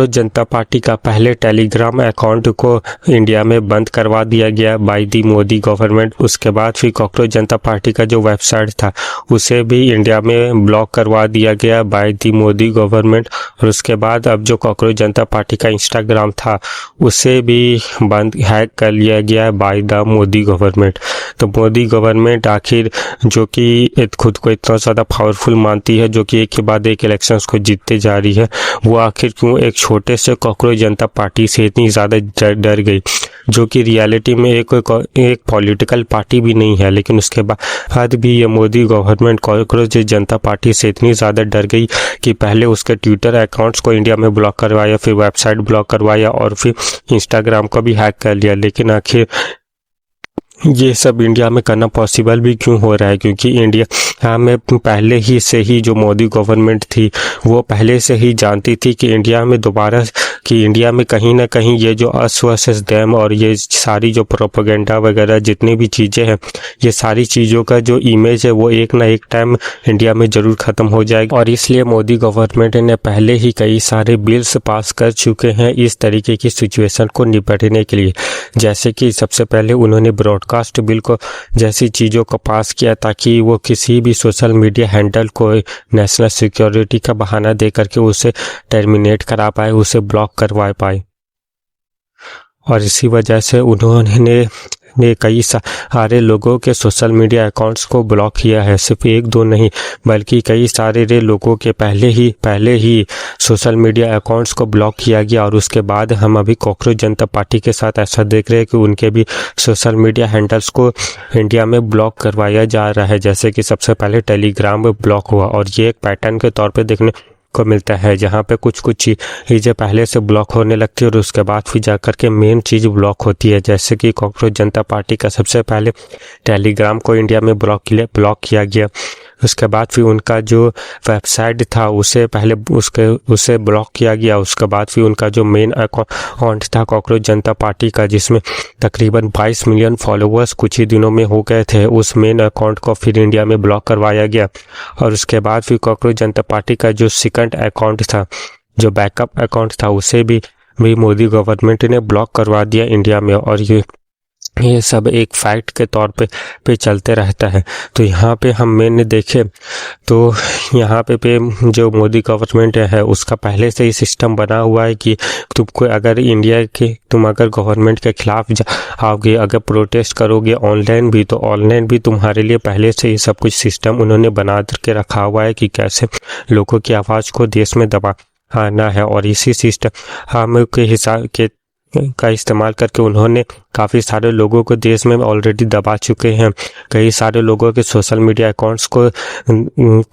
जनता party का पहले Telegram account को इंडिया में बंद करवा दिया गया बाय दी मोदी गवर्नमेंट। उसके बाद फिर कॉकरोच जनता पार्टी का जो वेबसाइट था उसे भी इंडिया में ब्लॉक करवा दिया गया बाय दी मोदी गवर्नमेंट। और उसके बाद अब जो कॉकरोच जनता पार्टी का इंस्टाग्राम था उसे भी बंद हैक कर लिया गया बाय द मोदी गवर्नमेंट। तो मोदी गवर्नमेंट आखिर जो कि खुद को इतना ज़्यादा पावरफुल मानती है, जो कि एक के बाद एक इलेक्शंस को जीतते जा रही है, वो आखिर क्यों एक छोटे से कॉकरोच जनता पार्टी से इतनी ज़्यादा डर गई, जो कि रियलिटी में एक पॉलिटिकल पार्टी भी नहीं है। लेकिन उसके बाद भी ये मोदी गवर्नमेंट कॉकरोच जनता पार्टी से इतनी ज़्यादा डर गई कि पहले उसके ट्विटर अकाउंट्स को इंडिया में ब्लॉक करवाया, फिर वेबसाइट ब्लॉक करवाया और फिर इंस्टाग्राम को भी हैक कर लिया। लेकिन आखिर ये सब इंडिया में करना पॉसिबल भी क्यों हो रहा है? क्योंकि इंडिया में पहले ही से ही जो मोदी गवर्नमेंट थी वो पहले से ही जानती थी कि इंडिया में कहीं ना कहीं ये जो अस वर्सेस देम और ये सारी जो प्रोपेगेंडा वगैरह जितनी भी चीज़ें हैं, ये सारी चीज़ों का जो इमेज है वो एक ना एक टाइम इंडिया में ज़रूर ख़त्म हो जाएगी। और इसलिए मोदी गवर्नमेंट ने पहले ही कई सारे बिल्स पास कर चुके हैं इस तरीके की सिचुएशन को निपटने के लिए। जैसे कि सबसे पहले उन्होंने ब्रॉडकास्ट बिल को जैसी चीज़ों को पास किया ताकि वो किसी भी सोशल मीडिया हैंडल को नेशनल सिक्योरिटी का बहाना दे करके उसे टर्मिनेट करा पाए, उसे ब्लॉक करवा पाए। और इसी वजह से उन्होंने कई सारे लोगों के सोशल मीडिया अकाउंट्स को ब्लॉक किया है। सिर्फ एक दो नहीं बल्कि कई सारे लोगों के पहले ही सोशल मीडिया अकाउंट्स को ब्लॉक किया गया। और उसके बाद हम अभी कॉकरोच जनता पार्टी के साथ ऐसा देख रहे हैं कि उनके भी सोशल मीडिया हैंडल्स को इंडिया में ब्लॉक करवाया जा रहा है। जैसे कि सबसे पहले टेलीग्राम में ब्लॉक हुआ और ये एक पैटर्न के तौर पर देखने को मिलता है, जहाँ पे कुछ चीज़ें पहले से ब्लॉक होने लगती है और उसके बाद फिर जाकर के मेन चीज़ ब्लॉक होती है। जैसे कि कॉकरोच जनता पार्टी का सबसे पहले टेलीग्राम को इंडिया में ब्लॉक किया गया। उसके बाद फिर उनका जो वेबसाइट था उसे ब्लॉक किया गया। उसके बाद फिर उनका जो मेन अकाउंट था कॉकरोच जनता पार्टी का, जिसमें तकरीबन 22 मिलियन फॉलोअर्स कुछ ही दिनों में हो गए थे, उस मेन अकाउंट को फिर इंडिया में ब्लॉक करवाया गया। और उसके बाद फिर कॉकरोच जनता पार्टी का जो सेकंड अकाउंट था, जो बैकअप अकाउंट था, उसे भी मोदी गवर्नमेंट ने ब्लॉक करवा दिया इंडिया में। और ये सब एक फैक्ट के तौर पे चलते रहता है। तो यहाँ पे हम मैंने देखे तो यहाँ पे जो मोदी गवर्नमेंट है उसका पहले से ही सिस्टम बना हुआ है कि तुमको अगर तुम अगर गवर्नमेंट के खिलाफ आओगे, अगर प्रोटेस्ट करोगे ऑनलाइन भी, तो ऑनलाइन भी तुम्हारे लिए पहले से ही सब कुछ सिस्टम उन्होंने बना के रखा हुआ है कि कैसे लोगों की आवाज़ को देश में दबाना है। और इसी सिस्टम के हिसाब का इस्तेमाल करके उन्होंने काफ़ी सारे लोगों को देश में ऑलरेडी दबा चुके हैं। कई सारे लोगों के सोशल मीडिया अकाउंट्स को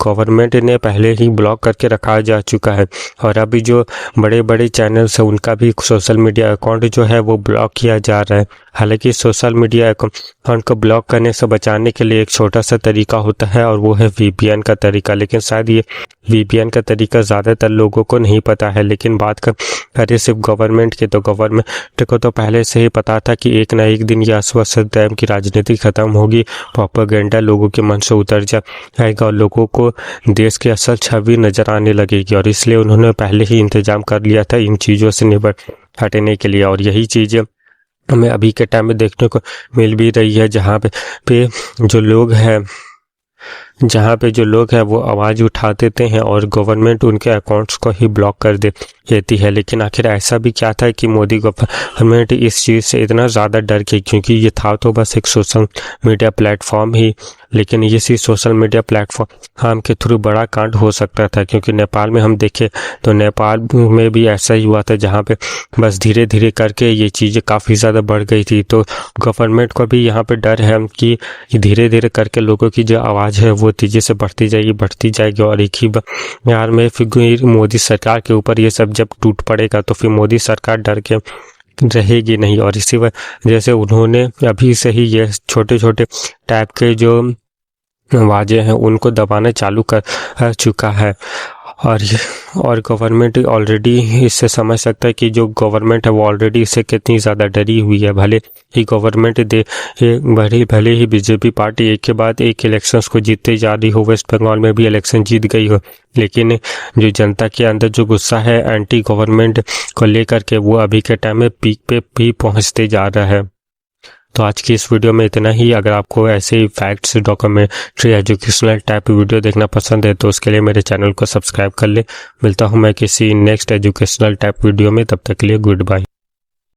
गवर्नमेंट ने पहले ही ब्लॉक करके रखा जा चुका है। और अभी जो बड़े बड़े चैनल्स हैं उनका भी सोशल मीडिया अकाउंट जो है वो ब्लॉक किया जा रहा है। हालांकि सोशल मीडिया अकाउंट को ब्लॉक करने से बचाने के लिए एक छोटा सा तरीका होता है और वो है VPN का तरीका। लेकिन शायद ये VPN का तरीका ज़्यादातर लोगों को नहीं पता है। लेकिन बात करें सिर्फ गवर्नमेंट की, तो गवर्नमेंट को तो पहले से ही पता था कि एक ना एक दिन ये अस्वस्थ की राजनीति खत्म होगी, प्रोपेगेंडा लोगों के मन से उतर जाएगा और लोगों को देश की असल छवि नजर आने लगेगी। और इसलिए उन्होंने पहले ही इंतजाम कर लिया था इन चीज़ों से निपटने के लिए। और यही चीज़ें हमें अभी के टाइम में देखने को मिल भी रही है, जहाँ पे जो लोग हैं वो आवाज़ उठा देते हैं और गवर्नमेंट उनके अकाउंट्स को ही ब्लॉक कर देती है। लेकिन आखिर ऐसा भी क्या था कि मोदी गवर्नमेंट इस चीज़ से इतना ज़्यादा डर गई? क्योंकि ये था तो बस एक सोशल मीडिया प्लेटफॉर्म ही, लेकिन इसी सोशल मीडिया प्लेटफॉर्म के थ्रू बड़ा कांड हो सकता था। क्योंकि नेपाल में हम देखें तो नेपाल में भी ऐसा ही हुआ था, जहाँ पे बस धीरे धीरे करके ये चीज़ें काफ़ी ज़्यादा बढ़ गई थी। तो गवर्नमेंट को भी यहाँ पे डर है कि धीरे धीरे करके लोगों की जो आवाज़ है वो तेज़ी से बढ़ती जाएगी और एक ही बार में फिर मोदी सरकार के ऊपर ये सब जब टूट पड़ेगा तो फिर मोदी सरकार डर के रहेगी नहीं। और इसी वजह से उन्होंने अभी से ही ये छोटे छोटे टाइप के जो आवाज़ें हैं उनको दबाना चालू कर चुका है। और गवर्नमेंट ऑलरेडी इससे समझ सकता है कि जो गवर्नमेंट है वो ऑलरेडी इससे कितनी ज़्यादा डरी हुई है। भले ही बीजेपी पार्टी एक के बाद एक इलेक्शंस को जीतते जा रही हो, वेस्ट बंगाल में भी इलेक्शन जीत गई हो, लेकिन जो जनता के अंदर जो गुस्सा है एंटी गवर्नमेंट को लेकर के वो अभी के टाइम में पीक पे भी पहुंचते जा रहा है। तो आज की इस वीडियो में इतना ही। अगर आपको ऐसे ही facts, documentary, educational type video देखना पसंद है तो उसके लिए मेरे चैनल को सब्सक्राइब कर ले। मिलता हूं मैं किसी नेक्स्ट एजुकेशनल टाइप वीडियो में, तब तक के लिए गुड बाय।